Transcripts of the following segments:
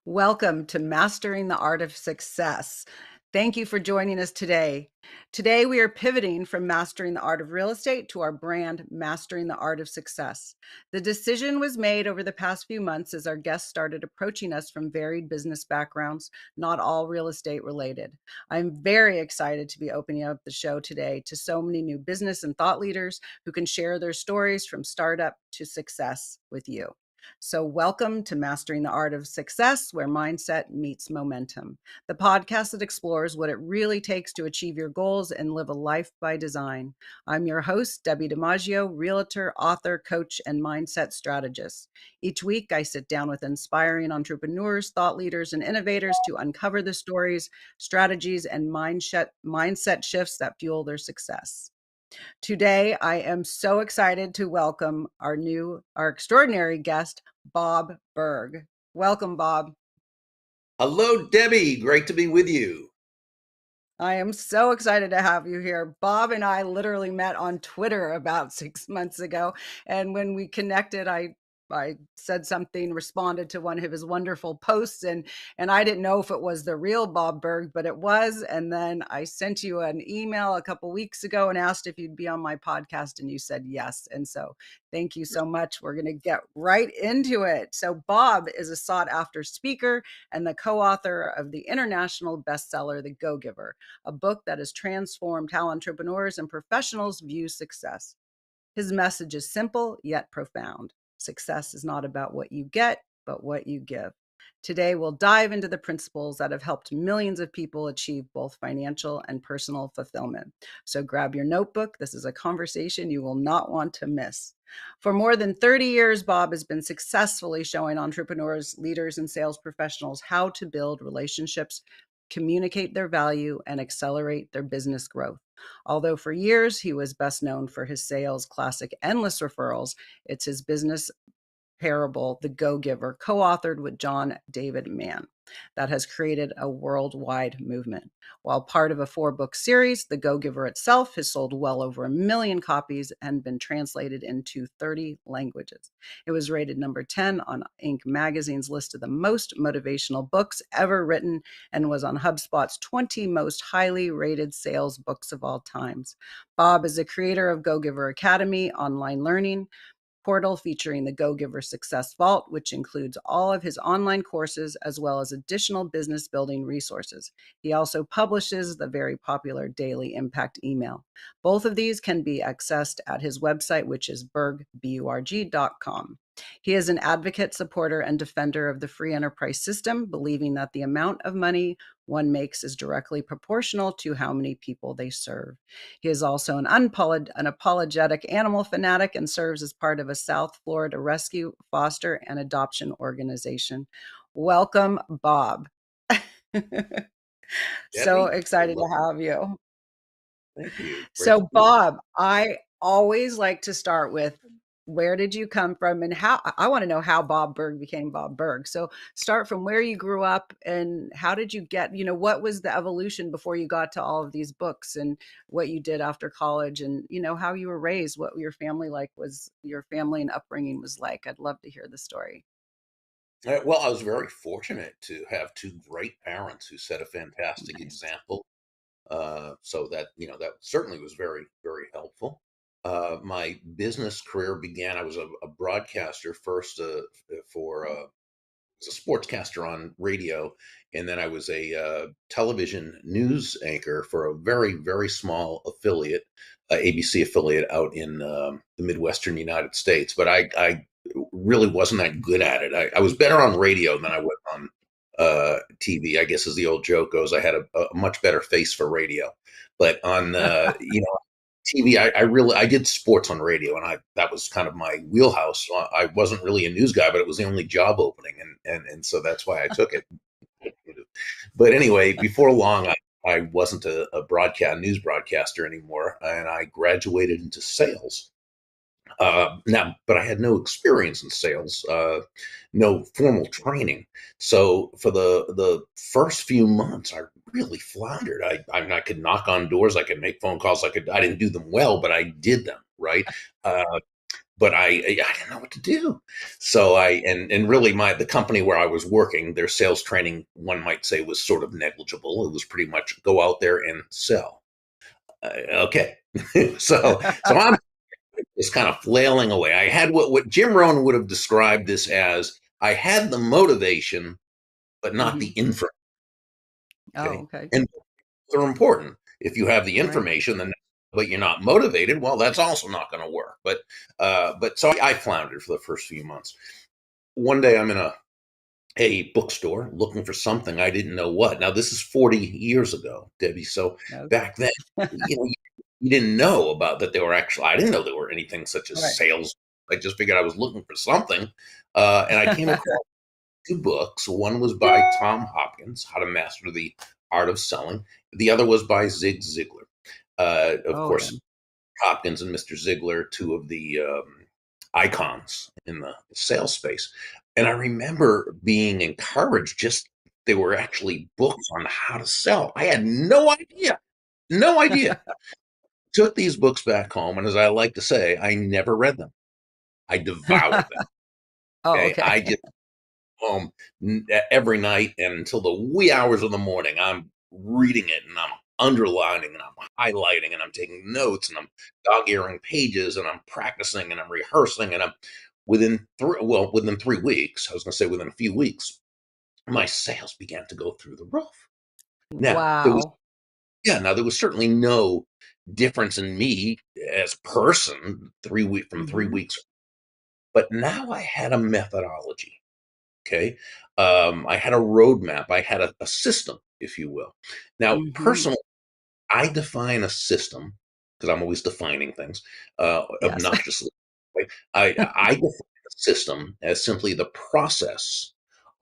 Welcome to Mastering the Art of Success. Thank you for joining us today. Today, we are pivoting from mastering the art of real estate to our brand, Mastering the Art of Success. The decision was made over the past few months as our guests started approaching us from varied business backgrounds, not all real estate related. I'm very excited to be opening up the show today to so many new business and thought leaders who can share their stories from startup to success with you. So, welcome to Mastering the Art of Success, where mindset meets momentum, the podcast that explores what it really takes to achieve your goals and live a life by design. I'm your host, Debbi DiMaggio, realtor, author, coach, and mindset strategist. Each week, I sit down with inspiring entrepreneurs, thought leaders, and innovators to uncover the stories, strategies, and mindset shifts that fuel their success. Today, I am so excited to welcome our extraordinary guest, Bob Burg. Welcome, Bob. Hello, Debbie. Great to be with you. I am so excited to have you here. Bob and I literally met on Twitter about 6 months ago. And when we connected, I said something, responded to one of his wonderful posts, and I didn't know if it was the real Bob Burg, but it was. And then I sent you an email a couple weeks ago and asked if you'd be on my podcast, and you said yes. And so thank you so much. We're going to get right into it. So Bob is a sought after speaker and the co-author of the international bestseller, The Go-Giver, a book that has transformed how entrepreneurs and professionals view success. His message is simple yet profound. Success is not about what you get, but what you give. Today, we'll dive into the principles that have helped millions of people achieve both financial and personal fulfillment. So grab your notebook. This is a conversation you will not want to miss. For more than 30 years, Bob has been successfully showing entrepreneurs, leaders, and sales professionals how to build relationships, communicate their value, and accelerate their business growth. Although for years he was best known for his sales classic Endless Referrals, it's his business parable, The Go-Giver, co-authored with John David Mann, that has created a worldwide movement. While part of a 4-book series, The Go-Giver itself has sold well over 1 million copies and been translated into 30 languages. It was rated number 10 on Inc. magazine's list of the most motivational books ever written and was on HubSpot's 20 most highly rated sales books of all times. Bob is the creator of Go-Giver Academy, online learning portal featuring the Go-Giver Success Vault, which includes all of his online courses as well as additional business building resources. He also publishes the very popular Daily Impact email. Both of these can be accessed at his website, which is burg.com. He is an advocate, supporter, and defender of the free enterprise system, believing that the amount of money one makes is directly proportional to how many people they serve. He is also an unapologetic animal fanatic and serves as part of a South Florida rescue, foster, and adoption organization. Welcome, Bob. So Debbie, I excited love to have you. Thank you. Great to So, be with Bob, I always like to start with where did you come from and how I want to know how Bob Burg became Bob Burg. So, start from where you grew up and how did you get, what was the evolution before you got to all of these books and what you did after college and, how you were raised, what your family and upbringing was like. I'd love to hear the story. you. Well, I was very fortunate to have two great parents who set a fantastic Nice. example. So that certainly was very, very helpful. My business career began, I was a broadcaster first for was a sportscaster on radio, and then I was a television news anchor for a very, very small affiliate, ABC affiliate out in the Midwestern United States. But I really wasn't that good at it. I was better on radio than I was on TV. I guess as the old joke goes, I had a much better face for radio. But on TV, I really I did sports on radio, and I that was kind of my wheelhouse. I wasn't really a news guy, but it was the only job opening, and so that's why I took it. But anyway, before long, I wasn't a broadcast news broadcaster anymore, and I graduated into sales. Now, but I had no experience in sales, no formal training. So for the first few months, I really floundered. I could knock on doors, I could make phone calls, I didn't do them well, but I did them right. Uh, but I didn't know what to do. So and really the company where I was working, their sales training, one might say, was sort of negligible. It was pretty much go out there and sell. Okay. So I'm just kind of flailing away. I had what Jim Rohn would have described this as: I had the motivation, but not the Mhm. information. Oh, Okay. okay. And they're important. If you have the Right. information, then but you're not motivated, well, that's also not going to work. But so I floundered for the first few months. One day I'm in a bookstore looking for something I didn't know what. Now this is 40 years ago, Debbie. So Okay. back then, you didn't know about that. They were actually, I didn't know there were anything such as Right. sales. I just figured I was looking for something, and I came across two books. One was by Tom Hopkins, How to Master the Art of Selling. The other was by Zig Ziglar. Of Oh, yeah. course, Hopkins and Mr. Ziglar, two of the icons in the sales space. And I remember being encouraged, just they were actually books on how to sell. I had no idea, no idea. Took these books back home, and as I like to say, I never read them. I devoured them. Oh, Okay, okay. I just home every night and until the wee hours of the morning. I'm reading it and I'm underlining and I'm highlighting and I'm taking notes and I'm dog earing pages and I'm practicing and I'm rehearsing and I'm within 3 weeks. I was going to say within a few weeks, my sales began to go through the roof. Now there was Wow. yeah, now there was certainly no difference in me as a person 3 week from three Mhm. weeks, but now I had a methodology. Okay. I had a roadmap. I had a system, if you will. Now, Mhm. personally, I define a system because I'm always defining things Yes. obnoxiously. Right? I define a system as simply the process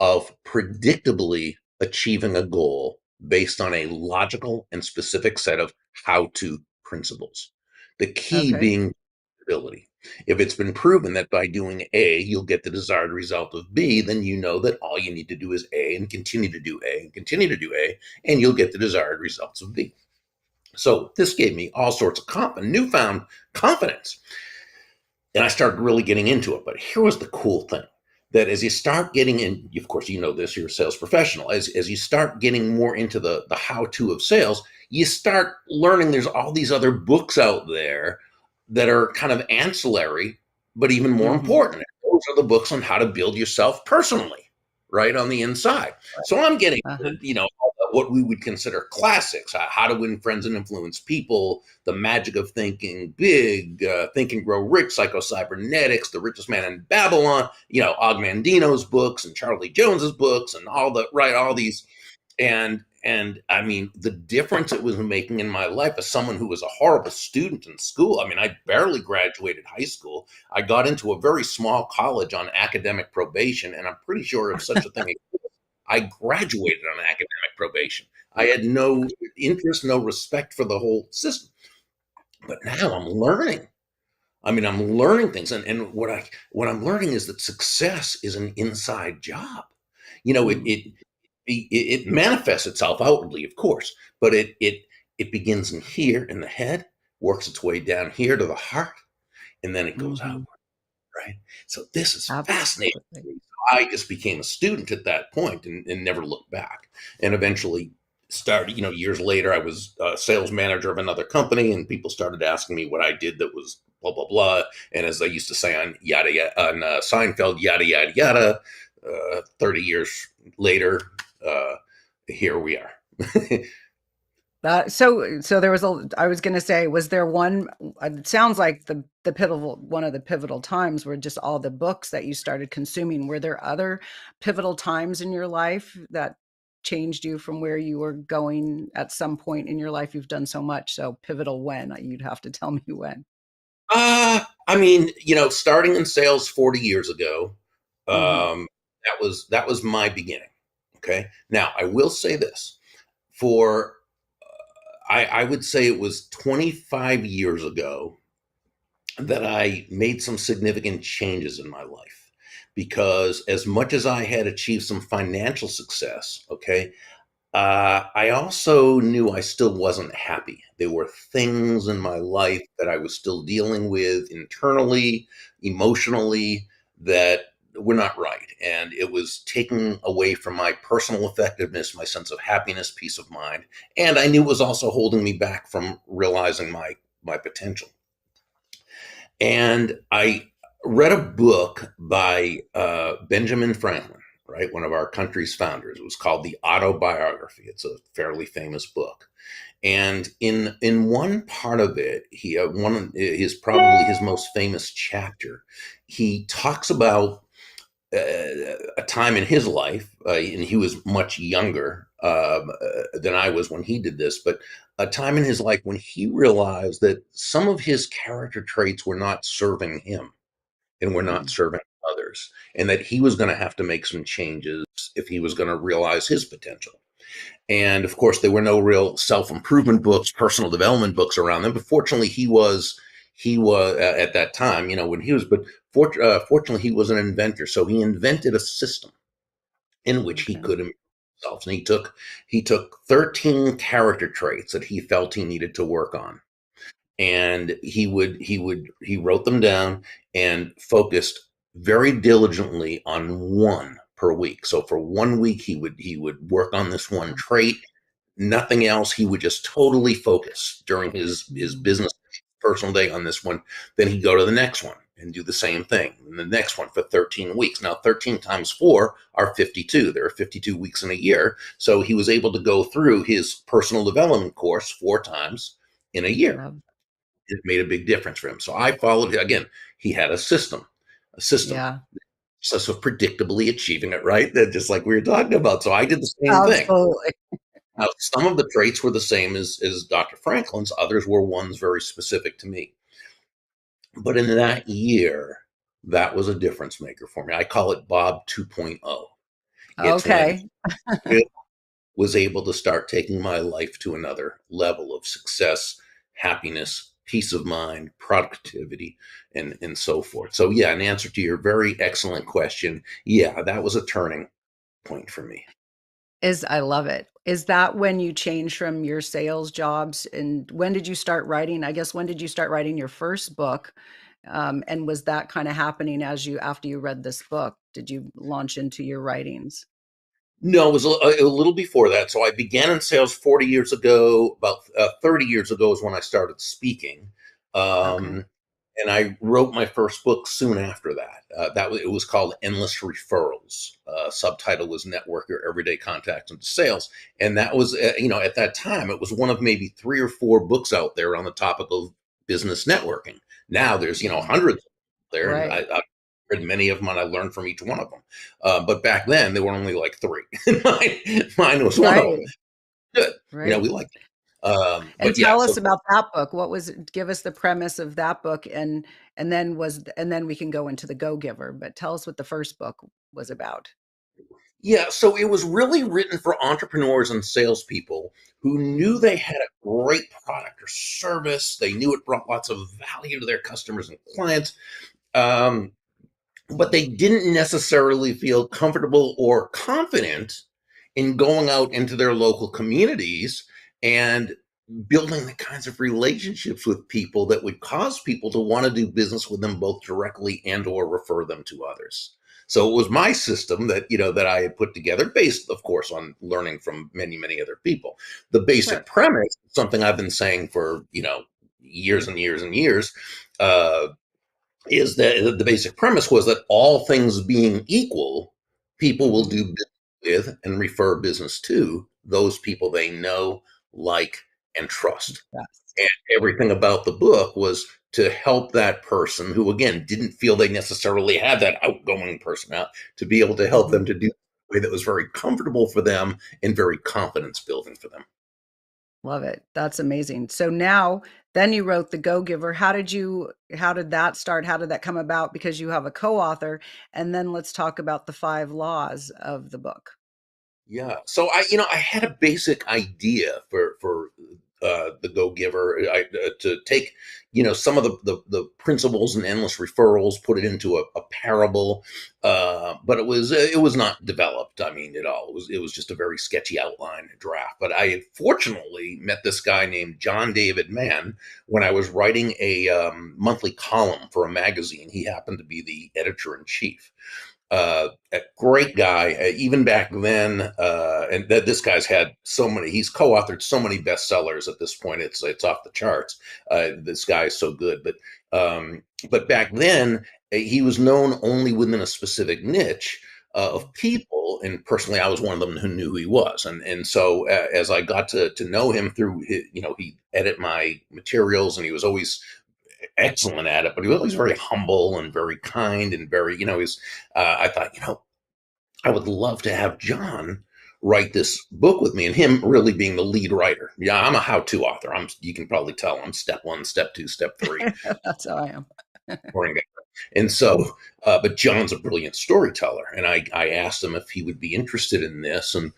of predictably achieving a goal based on a logical and specific set of how to principles. The key Okay. being ability. If it's been proven that by doing A, you'll get the desired result of B, then you know that all you need to do is A and continue to do A and continue to do A, and you'll get the desired results of B. So this gave me all sorts of newfound confidence. And I started really getting into it. But here was the cool thing that as you start getting in, of course, you know this, you're a sales professional. As you start getting more into the how to of sales, you start learning there's all these other books out there that are kind of ancillary, but even more Mhm. important. Those are the books on how to build yourself personally, right on the inside. So I'm getting, Uh-huh. what we would consider classics: How to Win Friends and Influence People, The Magic of Thinking Big, Think and Grow Rich, Psycho-Cybernetics, The Richest Man in Babylon, Og Mandino's books and Charlie Jones's books and all these. And I mean, the difference it was making in my life as someone who was a horrible student in school. I mean, I barely graduated high school. I got into a very small college on academic probation, and I'm pretty sure if such a thing I graduated on academic probation. I had no interest, no respect for the whole system. But now I'm learning. I mean, I'm learning things, and what I'm learning is that success is an inside job. You know, it Mm. it it manifests itself outwardly, of course, but it begins in here in the head, works its way down here to the heart, and then it goes out. Mhm. Right. So this is fascinating. Absolutely. I just became a student at that point and never looked back. And eventually started, years later, I was a sales manager of another company and people started asking me what I did that was blah, blah, blah. And as they used to say on Seinfeld, yada, yada, yada, 30 years later, uh, here we are. So there was I was gonna say, was there one, it sounds like the pivotal one of the pivotal times were just all the books that you started consuming. Were there other pivotal times in your life that changed you from where you were going at some point in your life? You've done so much, so pivotal when? You'd have to tell me when. I mean, starting in sales 40 years ago, Mhm. that was my beginning. Okay. Now I will say this: for I would say it was 25 years ago that I made some significant changes in my life, because as much as I had achieved some financial success, okay, I also knew I still wasn't happy. There were things in my life that I was still dealing with internally, emotionally, that were not right. And it was taking away from my personal effectiveness, my sense of happiness, peace of mind. And I knew it was also holding me back from realizing my potential. And I read a book by Benjamin Franklin, right, one of our country's founders. It was called The Autobiography. It's a fairly famous book, and in one part of it, he one of his probably his most famous chapter, he talks about a time in his life, and he was much younger than I was when he did this, but a time in his life when he realized that some of his character traits were not serving him and were not Mm, serving others, and that he was going to have to make some changes if he was going to realize his potential. And of course, there were no real self improvement books, personal development books around them. But fortunately, he was at that time, when he was. But fortunately, he was an inventor, so he invented a system in which he okay. could improve himself. And he took 13 character traits that he felt he needed to work on, and he wrote them down and focused very diligently on one per week. So for 1 week, he would work on this one Wow. trait, nothing else. He would just totally focus during his Mm, business personal day on this one. Then he'd go to the next one and do the same thing, and the next one for 13 weeks. Now 13 times 4 are 52. There are 52 weeks in a year, so he was able to go through his personal development course 4 times in a year. love. It made a big difference for him. So I followed again. He had a system Yeah, process of predictably achieving it, right? That just like we were talking about. So I did the same thing. absolutely. Now, some of the traits were the same as Dr. Franklin's. Others were ones very specific to me. But in that year, that was a difference maker for me. I call it Bob 2.0. It's when Okay. I was able to start taking my life to another level of success, happiness, peace of mind, productivity, and so forth. So yeah, in answer to your very excellent question, yeah, that was a turning point for me. I love it. Is that when you changed from your sales jobs, and when did you start writing? I guess when did you start writing your first book? And was that kind of happening after you read this book? Did you launch into your writings? No, it was a little before that. So I began in sales 40 years ago. About 30 years ago is when I started speaking. Okay. Um, and I wrote my first book soon after that. It was called Endless Referrals. Subtitle was Network Your Everyday Contacts into Sales, and that was at that time it was one of maybe 3 or 4 books out there on the topic of business networking. Now there's Wow. hundreds there, and Right. I've read many of them, and I learned from each one of them. But back then there were only like three. mine was one of them. Right. Good, Right. we like it. And But yeah, tell so us about that book. What was it? Give us the premise of that book, and then we can go into The Go-Giver, but tell us what the first book was about. Yeah, so it was really written for entrepreneurs and salespeople who knew they had a great product or service. They knew it brought lots of value to their customers and clients. Um, but they didn't necessarily feel comfortable or confident in going out into their local communities and building the kinds of relationships with people that would cause people to want to do business with them both directly and or refer them to others. So it was my system that I had put together, based of course on learning from many other people. The basic Sure. premise, something I've been saying for years and years and years, uh, is that the basic premise was that all things being equal, people will Mhm. do business with and refer business to those people they know, like, and trust. Yes. And everything about the book was to help that person who, again, didn't feel they necessarily had that outgoing personality, to be able to help them Mhm. to do it in a way that was very comfortable for them and very confidence building for them. Love it. That's amazing. So now then you wrote The Go-Giver. How did that start? How did that come about? Because you have a co-author, and then let's talk about the 5 laws of the book. Yeah. So I had a basic idea for the Go Giver, to take some of the principles and endless referrals, put it into a parable, but it was not developed. I mean, at all. It was just a very sketchy outline draft. But I had fortunately met this guy named John David Mann when I was writing a monthly column for a magazine. He happened to be the editor in chief. A great guy, even back then, and that this guy's had so many. He's co-authored so many bestsellers at this point. It's off the charts. This guy is so good, but back then he was known only within a specific niche of people. And personally, I was one of them who knew who he was. And so as I got to know him through his, he edit my materials, and he was always excellent at it, but he was always very humble and very kind and very, he's, I thought, I would love to have John write this book with me, and him really being the lead writer. Yeah, I'm a how-to author. You can probably tell I'm step one, step two, step three. That's how I am. And so, but John's a brilliant storyteller. And I asked him if he would be interested in this. And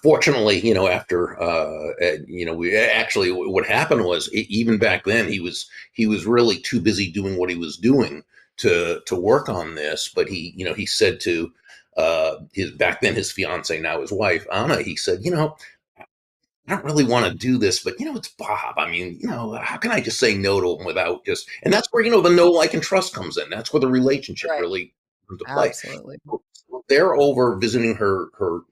fortunately, after we actually, what happened was, even back then he was really too busy doing what he was doing to work on this. But he said to his back then his fiance, now his wife Anna, he said, I don't really want to do this, but it's Bob. I mean, how can I just say no to him without just? And that's where the know, like, and trust comes in. That's where the relationship Right. really comes into play. Absolutely. They're over visiting her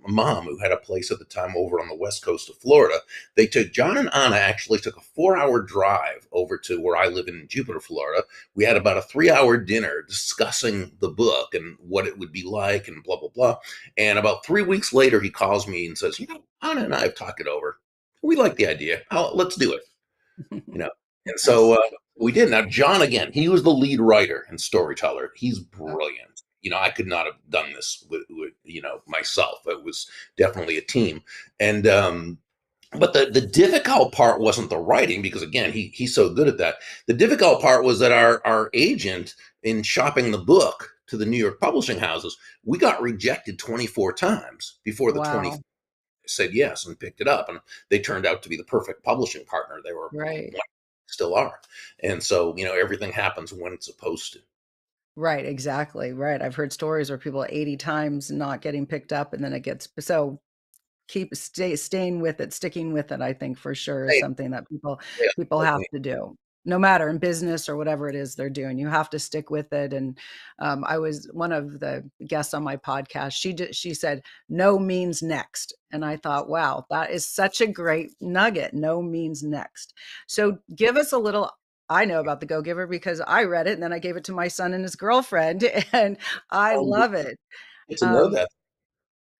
mom, who had a place at the time over on the west coast of Florida. They took John and Anna actually took a 4-hour drive over to where I live in Jupiter, Florida. We had about a 3-hour dinner discussing the book and what it would be like and blah blah blah. And about 3 weeks later, he calls me and says, Anna and I have talked it over. We like the idea. Let's do it. You know. And so Nice. we did. Now, John, again, he was the lead writer and storyteller. He's Oh, brilliant. I could not have done this with myself. It was definitely a team. And but the difficult part wasn't the writing, because again, he's so good at that. The difficult part was that our agent, in shopping the book to the New York publishing houses, we got rejected 24 times before the 20 wow. said yes and picked it up, and they turned out to be the perfect publishing partner. They were, Right. still are. And so everything happens when it's supposed to. Right, exactly, right. I've heard stories where people 80 times not getting picked up, and then it gets so staying with it, sticking with it, I think for sure is Hey, something that people yeah, have to do. No matter in business or whatever it is they're doing, you have to stick with it. And I was one of the guests on my podcast. She said, "No means next," and I thought, wow, that is such a great nugget. No means next. So give us a little. I know about the Go Giver because I read it and then I gave it to my son and his girlfriend, and I love it. get to know Um, that.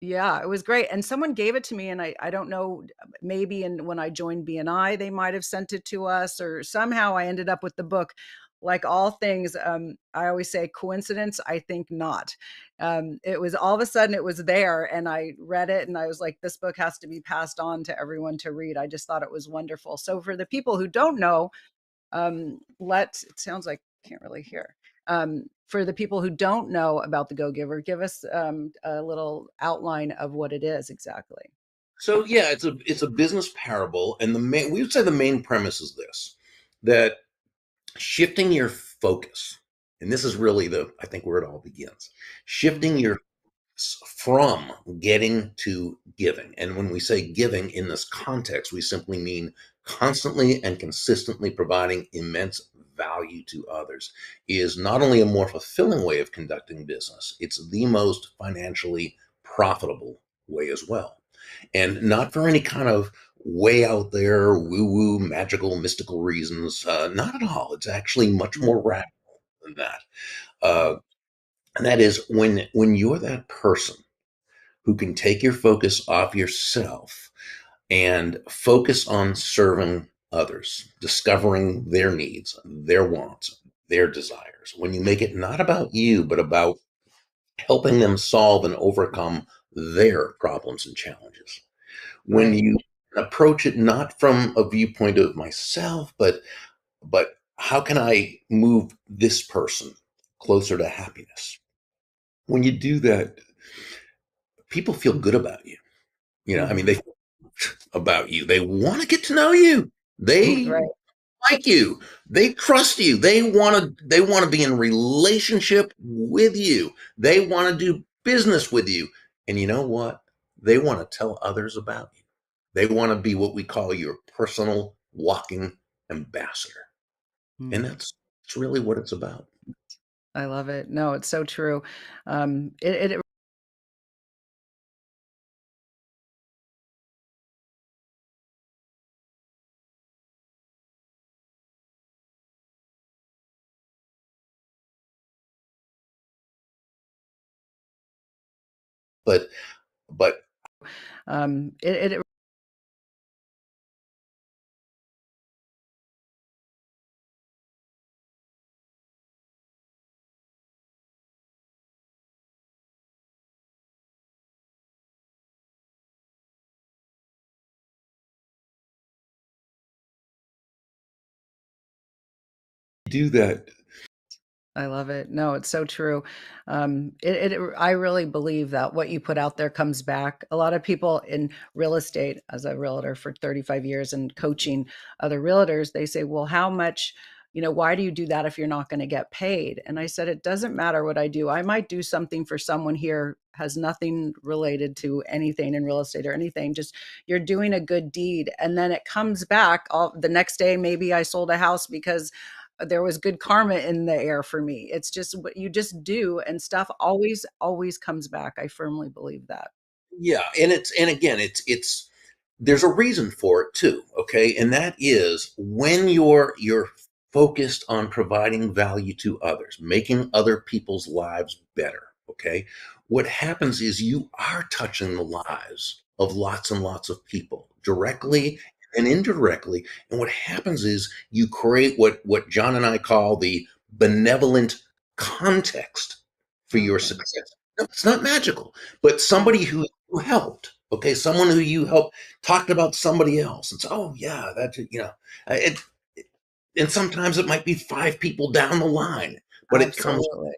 yeah, it was great, and someone gave it to me, and I don't know, maybe when I joined BNI, they might have sent it to us, or somehow I ended up with the book. Like all things, I always say coincidence, I think not. It was all of a sudden it was there, and I read it, and I was like, "This book has to be passed on to everyone to read." I just thought it was wonderful. So for the people who don't know, let it sounds like can't really hear. For the people who don't know about the Go Giver, give us a little outline of what it is exactly. So yeah, it's a business parable, and we would say the main premise is this: that shifting your focus, and this is really I think where it all begins, shifting Mhm. your from getting to giving. And when we say giving in this context, we simply mean constantly and consistently providing immense value to others is not only a more fulfilling way of conducting business, it's the most financially profitable way as well. And not for any kind of way out there, woo woo, magical, mystical reasons. Not at all. It's actually much more Mhm. radical than that. Uh, Right. and that is when you're that person who can take your focus off yourself and focus on serving others, discovering their needs, their wants, their desires. When you make it not about you, but about helping them solve and overcome their problems and challenges. When Right. you approach it not from a viewpoint of myself, but how can I move this person closer to happiness? When you do that, people feel good about you. I mean, Mhm. they about you. They want to get to know you. They Right. like you. They trust you. They want to be in relationship with you. They want to do business with you. And you know what? They want to tell others about you. They want to be what we call your personal walking ambassador. And Mm. that's really what it's about. I love it. No, it's so true. It But it do that. I love it. No, it's so true. I really believe that what you put out there comes back. A lot of people in real estate, as a realtor for 35 years and coaching other realtors, they say, well, how much, why do you do that if you're not going to get paid? And I said, it doesn't matter what I do. I might do something for someone here has nothing related to anything in real estate or anything. Just you're doing a good deed. And then it comes back all the next day. Maybe I sold a house because there was good karma in the air for me. It's just what you just do, and stuff always comes back. I firmly believe that. Yeah, and again, it's there's a reason for it too, okay? And that is when you're focused on providing value to others, making other people's lives better, okay? What happens is you are touching the lives of lots and lots of people directly and indirectly. And what happens is you create what John and I call the benevolent context for your Okay. success. No, it's not magical, but Right. somebody who helped, okay, someone who you helped talked about somebody else. It's, oh yeah, that's it, and sometimes it might be five people down the line, but it comes Absolutely.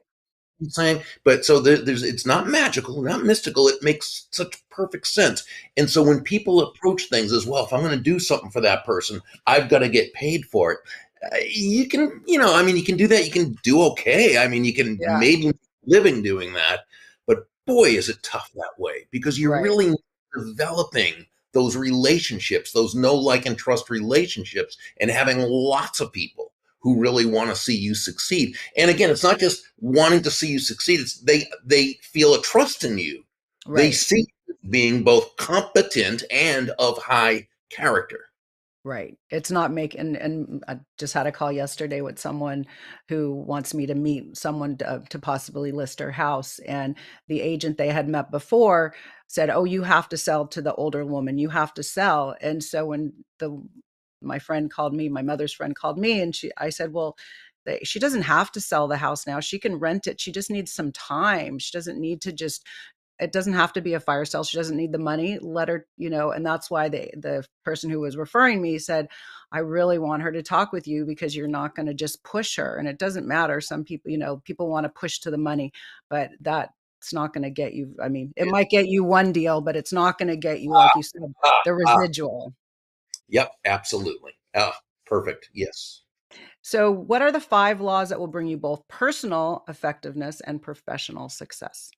saying, but so there's it's not magical, not mystical. It makes such perfect sense. And so when people approach things as well, if I'm going to do something for that person, I've got to get paid for it. You can, I mean, you can do that. You can do okay. I mean, you can Yeah. maybe make a living doing that, but boy, is it tough that way because you're Right. really developing those relationships, those know, like, and trust relationships, and having lots of people who really want to see you succeed. And again, it's not just wanting to see you succeed. It's they feel a trust in you. They Right. see you being both competent and of high character. Right. It's not make and I just had a call yesterday with someone who wants me to meet someone to possibly list her house, and the agent they had met before said, "Oh, you have to sell to the older woman. You have to sell." And so when the my friend called me, my mother's friend called me, and I said, "Well, she doesn't have to sell the house now. She can rent it. She just needs some time. She doesn't need to just it doesn't have to be a fire sale. She doesn't need the money. Let her, and that's why the person who was referring me said, I really want her to talk with you because you're not going to just push her. And it doesn't matter. Some people, people want to push to the money, but that's not going to get you. I mean, it Yeah. might get you one deal, but it's not going to get you, like you said, Ah, the ah. residual. Yep, absolutely. Ah, perfect. Yes. So, what are the 5 laws that will bring you both personal effectiveness and professional success?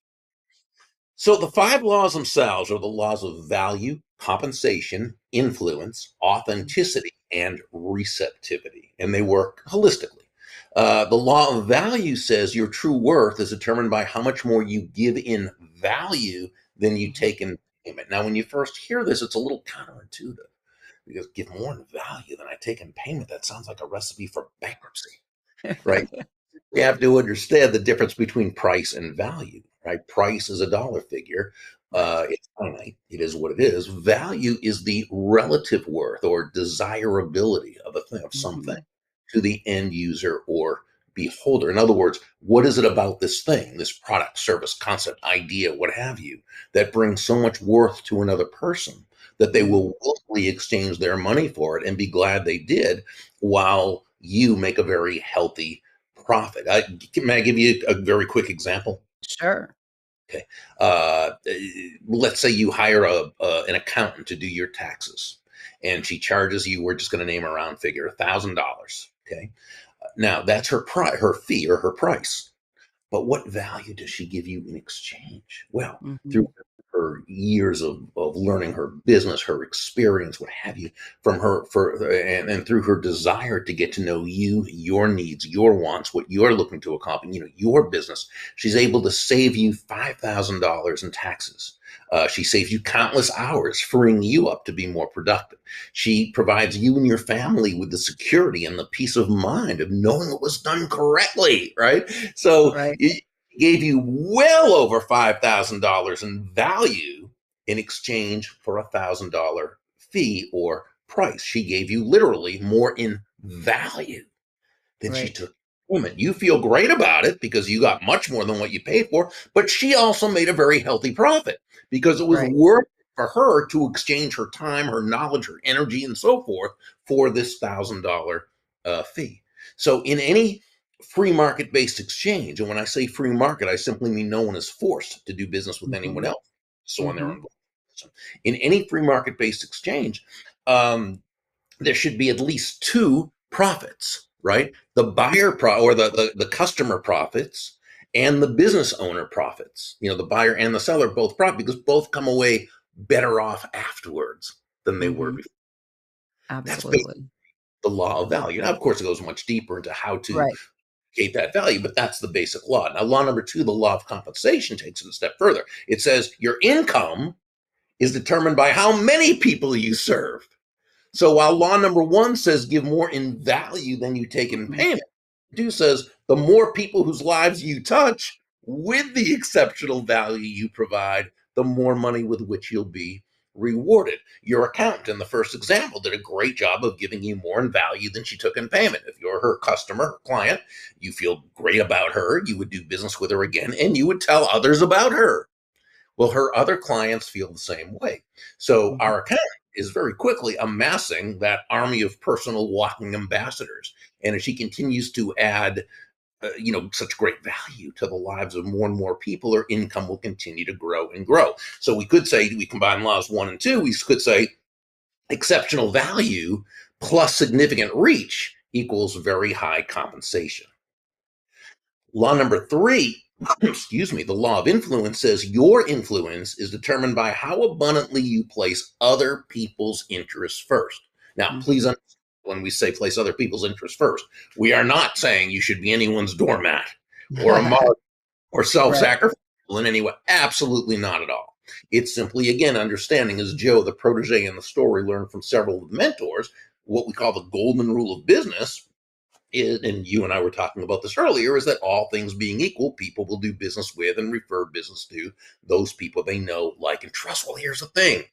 So the five laws themselves are the laws of value, compensation, influence, authenticity, and receptivity, and they work holistically. The law of value says your true worth is determined by how much more you give in value than you Mhm. take in payment. Now, when you first hear this, it's a little counterintuitive because give more in value than I take in payment. That sounds like a recipe for bankruptcy, right? We have to understand the difference between price and value, right? Price is a dollar figure. Right. It's finite. It is what it is. Value is the relative worth or desirability of a thing, of something, Mhm. to the end user or beholder. In other words, what is it about this thing, this product, service, concept, idea, what have you, that brings so much worth to another person that they Mm. will willingly exchange their money for it and be glad they did, while you make a very healthy profit? May I give you a very quick example? Sure. Okay. Let's say you hire an accountant to do your taxes, and she charges you. We're just going to name a round figure, $1,000. Okay. Now that's her fee or her price. But what value does she give you in exchange? Well, through Mhm. her years of learning her business, her experience, what have you, from and through her desire to get to know you, your needs, your wants, what you're looking to accomplish, your business, she's able to save you $5,000 in taxes. She saves you countless hours, freeing you up to be more productive. She provides you and your family with the security and the peace of mind of knowing it was done correctly, right? So Right, it gave you well over $5,000 in value in exchange for $1,000 fee or price. She gave you literally more in value than she right, took payment. You feel great about it because you got much more than what you paid for, but she also made a very healthy profit because it was right. worth it for her to exchange her time, her knowledge, her energy, and so forth for this $1,000 fee. So in any free market based exchange, and when I say free market, I simply mean no one is forced to do business with anyone Mhm, else. So on their mhm, own. So in any free market based exchange, um, there should be at least two profits, right? The or the customer profits and the business owner profits. The buyer and the seller both profit because both come away better off afterwards than they were mhm. before. That's basically Absolutely. the law of value. Now, of course, it goes much deeper into how to Right. create that value, but that's the basic law. Now, law number two, the law of compensation, takes it a step further. It says your income is determined by how many people you serve. So while law number one says give more in value than you take in Mhm, payment, two says the more people whose lives you touch with the exceptional value you provide, the more money with which you'll be rewarded. Your accountant in the first example did a great job of giving you more in value than she took in payment. If you're her customer, her client, you feel great about her, you would do business with her again, and you would tell others about her. Well, her other clients feel the same way. So mhm, our account is very quickly amassing that army of personal walking ambassadors. And as she continues to add, such great value to the lives of more and more people, her income will continue to grow and grow. So we could say we combine laws one and two. We could say exceptional value plus significant reach equals very high compensation. Law number three, excuse me, the law of influence says your influence is determined by how abundantly you place other people's interests first. Now, please mhm. understand when we say place other people's interests first, we are not saying you should be anyone's doormat or a mark or self Right. sacrificial in any way. Absolutely not at all. It's simply, again, understanding, as Joe, the protege in the story, learned from several of the mentors, what we call the golden rule of business is, and you and I were talking about this earlier, is that all things being equal, people will do business with and refer business to those people they know, like, and trust. Well, here's the thing: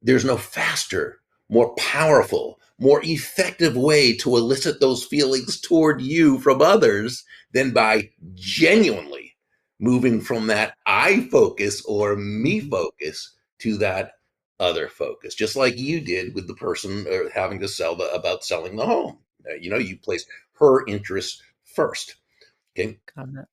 there's no faster, more powerful, more effective way to elicit those feelings toward you from others than by genuinely moving from that I focus or me Mhm, focus to that other focus, just like you did with the person having to about selling the home. You placed her interests first. Okay. got it.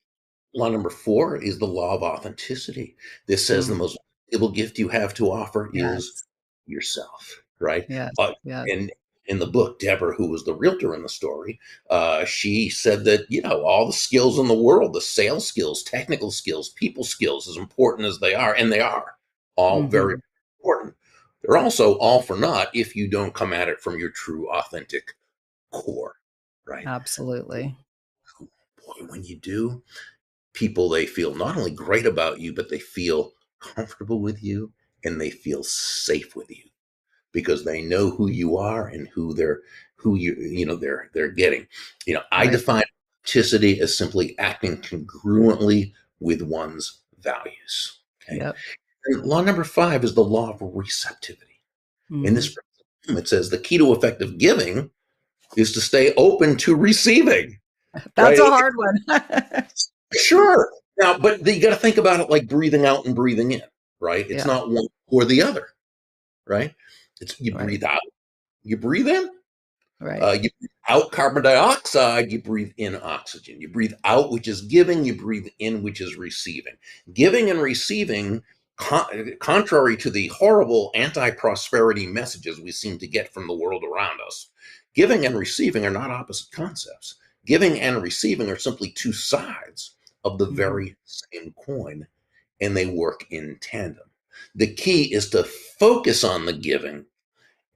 Law number four is the law of authenticity. This says the Mm, most valuable gift you have to offer is yes, yourself, right? yes, Uh, yes. and in the book, Deborah, who was the realtor in the story, she said that, all the skills in the world, the sales skills, technical skills, people skills, as important as they are, and they are all very Mhm, important. They're also all for naught if you don't come at it from your true, authentic core, right? absolutely. Boy, when you do, people, they feel not only great about you, but they feel comfortable with you and they feel safe with you because they know who you are and who they're getting. I Right. define authenticity as simply acting congruently with one's values. Okay. Yep. And law number five is the law of receptivity. In Mhm. this, it says the key to effective giving is to stay open to receiving, That's right? a hard one. Sure. Now, but you got to think about it like breathing out and breathing in, right? It's Yeah, not one or the other, right? It's you right, breathe out, you breathe in, right. you breathe out carbon dioxide, you breathe in oxygen. You breathe out, which is giving, you breathe in, which is receiving. Giving and receiving, contrary to the horrible anti prosperity messages we seem to get from the world around us, giving and receiving are not opposite concepts. Giving and receiving are simply two sides of the Mhm. very same coin, and they work in tandem. The key is to focus on the giving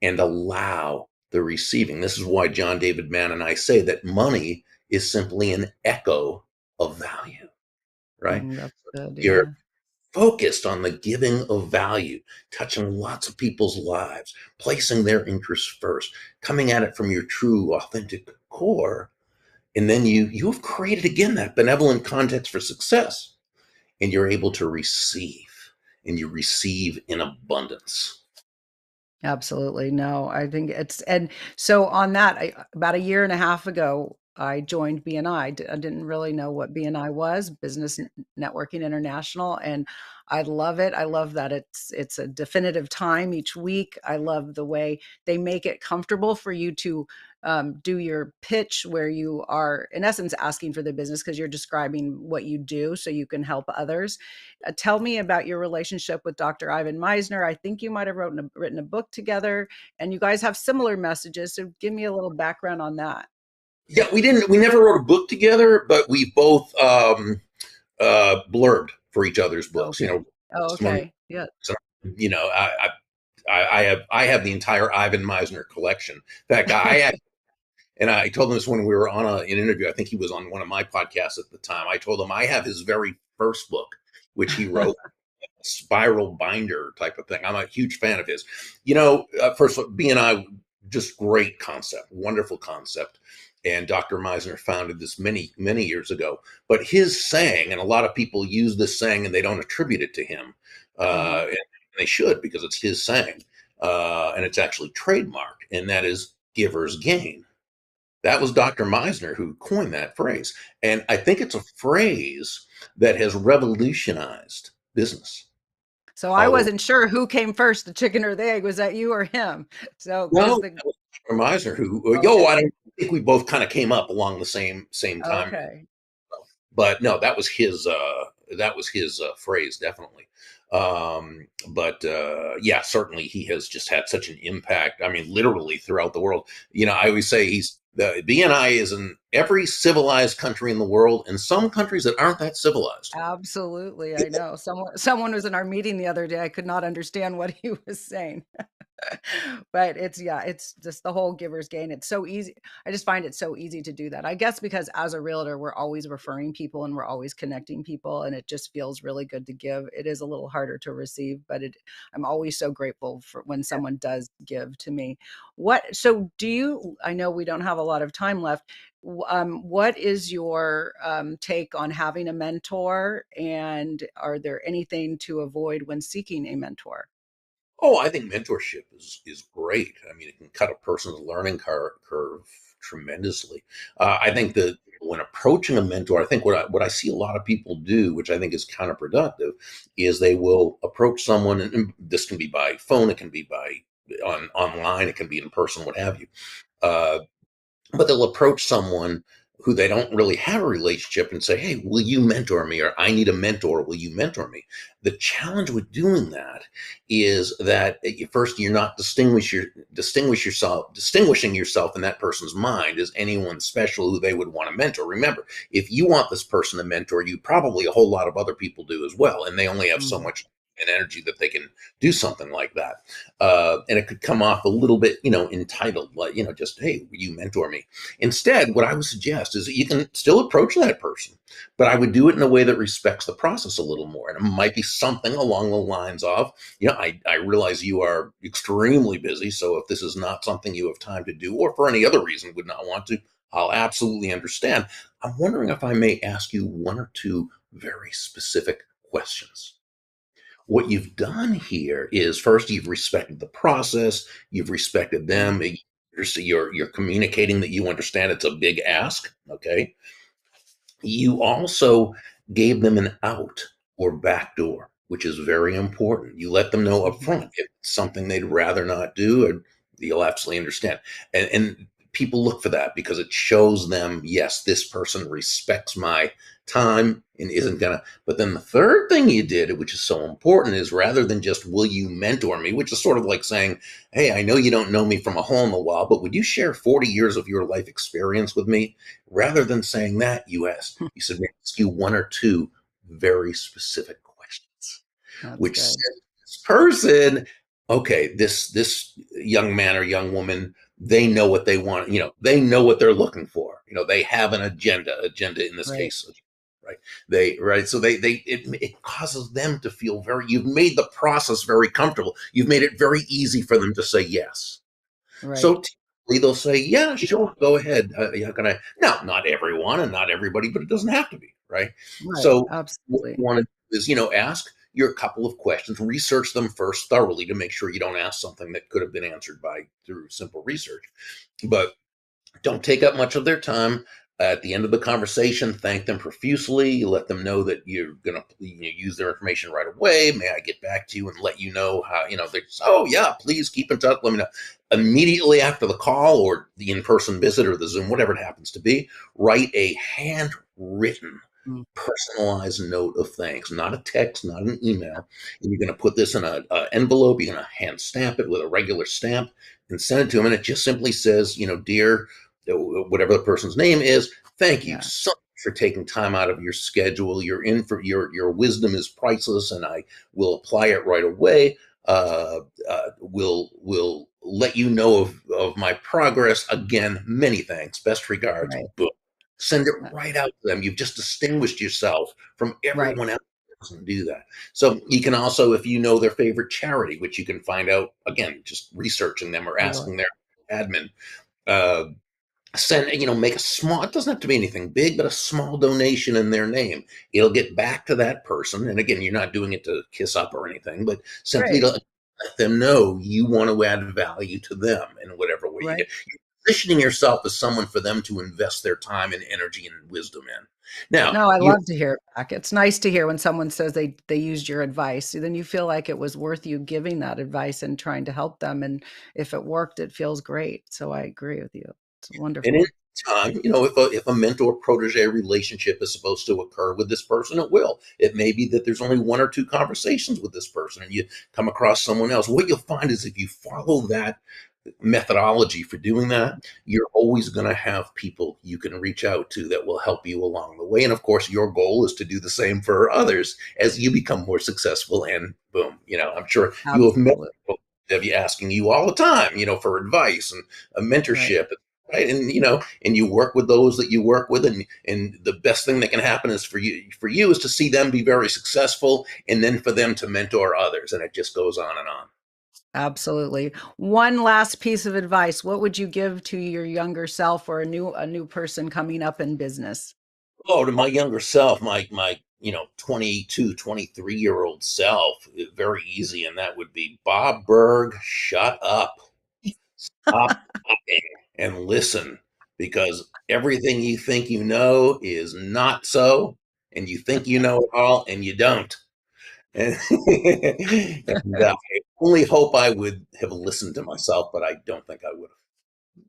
and allow the receiving. This is why John David Mann and I say that money is simply an echo of value, right? That's good, You're yeah. focused on the giving of value, touching lots of people's lives, placing their interests first, coming at it from your true, authentic core. And then you have created again that benevolent context for success, and you're able to receive, and you receive in abundance. Absolutely. No, I think it's and so on that, about a year and a half ago, I joined BNI. I didn't really know what BNI was, Business Networking International, and I love it. I love that it's a definitive time each week. I love the way they make it comfortable for you to do your pitch, where you are in essence asking for the business because you're describing what you do, so you can help others. Tell me about your relationship with Dr. Ivan Meisner. I think you might have written a book together, and you guys have similar messages. So give me a little background on that. Yeah, we never wrote a book together, but we both blurbed for each other's books. You Okay. know, Oh, someone, okay. Yeah. you know, I have the entire Ivan Meisner collection. In fact, and I told him this when we were on an interview. I think he was on one of my podcasts at the time. I told him I have his very first book, which he wrote, spiral binder type of thing. I'm a huge fan of his. First of all, BNI, just great concept, wonderful concept. And Dr. Meisner founded this many years ago. But his saying, and a lot of people use this saying and they don't attribute it to him, Mhm. and they should because it's his saying, and it's actually trademarked, and that is "givers gain." That was Dr. Meisner who coined that phrase, and I think it's a phrase that has revolutionized business So I all over. wasn't sure who came first, the chicken or the egg. Was that you or him? So because No, the that was Dr. Meisner who, I okay. don't think we both kind of came up along the same time. Okay. But no, that was his phrase, definitely. But yeah, certainly he has just had such an impact. I mean, literally throughout the world. I always say he's the BNI is in every civilized country in the world, and some countries that aren't that civilized. Absolutely. I know. Someone was in our meeting the other day. I could not understand what he was saying. But it's yeah, it's just the whole giver's gain. It's so easy. I just find it so easy to do that. I guess because as a realtor, we're always referring people and we're always connecting people, and it just feels really good to give. It is a little harder to receive, but I'm always so grateful for when someone does give to me. So do you, I know we don't have a lot of time left. What is your take on having a mentor, and are there anything to avoid when seeking a mentor? Oh, I think mentorship is great. I mean, it can cut a person's learning curve tremendously. I think that when approaching a mentor, I think what I see a lot of people do, which I think is counterproductive, is they will approach someone, and this can be by phone, it can be by online, it can be in person, what have you. Uh, but they'll approach someone who they don't really have a relationship and say, "Hey, will you mentor me?" Or "I need a mentor. Will you mentor me?" The challenge with doing that is that first you're not distinguishing yourself in that person's mind as anyone special who they would want to mentor. Remember, if you want this person to mentor you, probably a whole lot of other people do as well, and they only have so Mhm. much and energy that they can do something like that. And it could come off a little bit, entitled, like, just, "Hey, will you mentor me?" Instead, what I would suggest is that you can still approach that person, but I would do it in a way that respects the process a little more. And it might be something along the lines of, I realize you are extremely busy. So if this is not something you have time to do, or for any other reason would not want to, I'll absolutely understand. I'm wondering if I may ask you one or two very specific questions. What you've done here is first you've respected the process, you've respected them. Mhm. You're communicating that you understand it's a big ask. Okay, you also gave them an out or back door, which is very important. You let them know up Mhm. front if it's something they'd rather not do, and you'll absolutely understand. And people look for that because it shows them, yes, this person respects my time and isn't gonna. But then the third thing you did, which is so important, is rather than just will you mentor me, which is sort of like saying, hey, I know you don't know me from a hole in the wall, but would you share 40 years of your life experience with me? Rather than saying that, you said, ask you one or two very specific questions, That's which good. says this person, okay, this young man or young woman, they know what they want, they know what they're looking for. They have an agenda in this Right. case, right? So it causes them to feel you've made the process very comfortable. You've made it very easy for them to say yes. So Right. typically they'll say, yeah, sure, go ahead. Yeah, can I? Now, not everyone and not everybody, but it doesn't have to be, right? Right. So what you Absolutely. want to do is, ask your couple of questions, research them first thoroughly to make sure you don't ask something that could have been answered through simple research. But don't take up much of their time. At the end of the conversation, thank them profusely. Let them know that you're going to use their information right away. May I get back to you and let you know how, they oh, yeah, please keep in touch. Let me know. Immediately after the call or the in person visit or the Zoom, whatever it happens to be, write a handwritten, Mm. personalized note of thanks, not a text, not an email. And you're going to put this in an envelope. You're going to hand stamp it with a regular stamp and send it to them. And it just simply says, dear, whatever the person's name is, thank you Yeah. so much for taking time out of your schedule. Your wisdom is priceless, and I will apply it right away. Will let you know of my progress. Again, many thanks. Best regards. Right. Boom. Send it Uh, right out to them. You've just distinguished yourself from Right. everyone else that doesn't do that. So you can also, if you know their favorite charity, which you can find out again, just researching them or Sure. asking their admin, uh, send, make a small, it doesn't have to be anything big, but a small donation in their name. It'll get back to that person. And again, you're not doing it to kiss up or anything, but simply Right. to let them know you want to add value to them in whatever way you Right. get. You're positioning yourself as someone for them to invest their time and energy and wisdom in. Now, No, I love to hear it back. It's nice to hear when someone says they used your advice. Then you feel like it was worth you giving that advice and trying to help them, and if it worked, it feels great. So I agree with you. It's and in wonderful. time, if a mentor protege relationship is supposed to occur with this person, it will. It may be that there's only one or two conversations with this person and you come across someone else. What you'll find is if you follow that methodology for doing that, you're always going to have people you can reach out to that will help you along the way. And of course, your goal is to do the same for others as you become more successful. And boom, I'm sure you have met Absolutely. people of you asking you all the time, for advice and a Right. mentorship. Right. And and you work with those that you work with, and the best thing that can happen is for you is to see them be very successful and then for them to mentor others. And it just goes on and on. Absolutely. One last piece of advice. What would you give to your younger self or a new person coming up in business? Oh, to my younger self, my 22, 23-year-old self, very easy, and that would be Bob Burg, shut up. Stop talking and listen, because everything you think you know is not so, and you think you know it all, and you don't. And, I only hope I would have listened to myself, but I don't think I would have.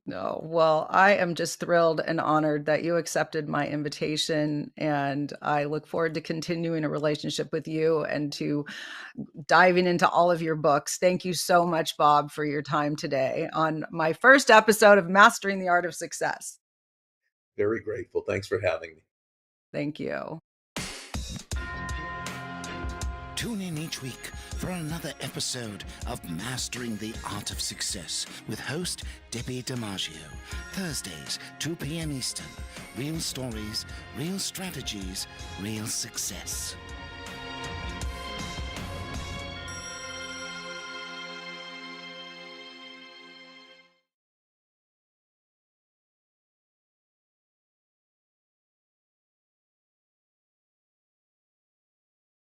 No. Well, I am just thrilled and honored that you accepted my invitation, and I look forward to continuing a relationship with you and to diving into all of your books. Thank you so much, Bob, for your time today on my first episode of Mastering the Art of Success. Very grateful. Thanks for having me. Thank you. Tune in each week for another episode of Mastering the Art of Success with host Debbi DiMaggio. Thursdays, 2 p.m. Eastern. Real stories, real strategies, real success.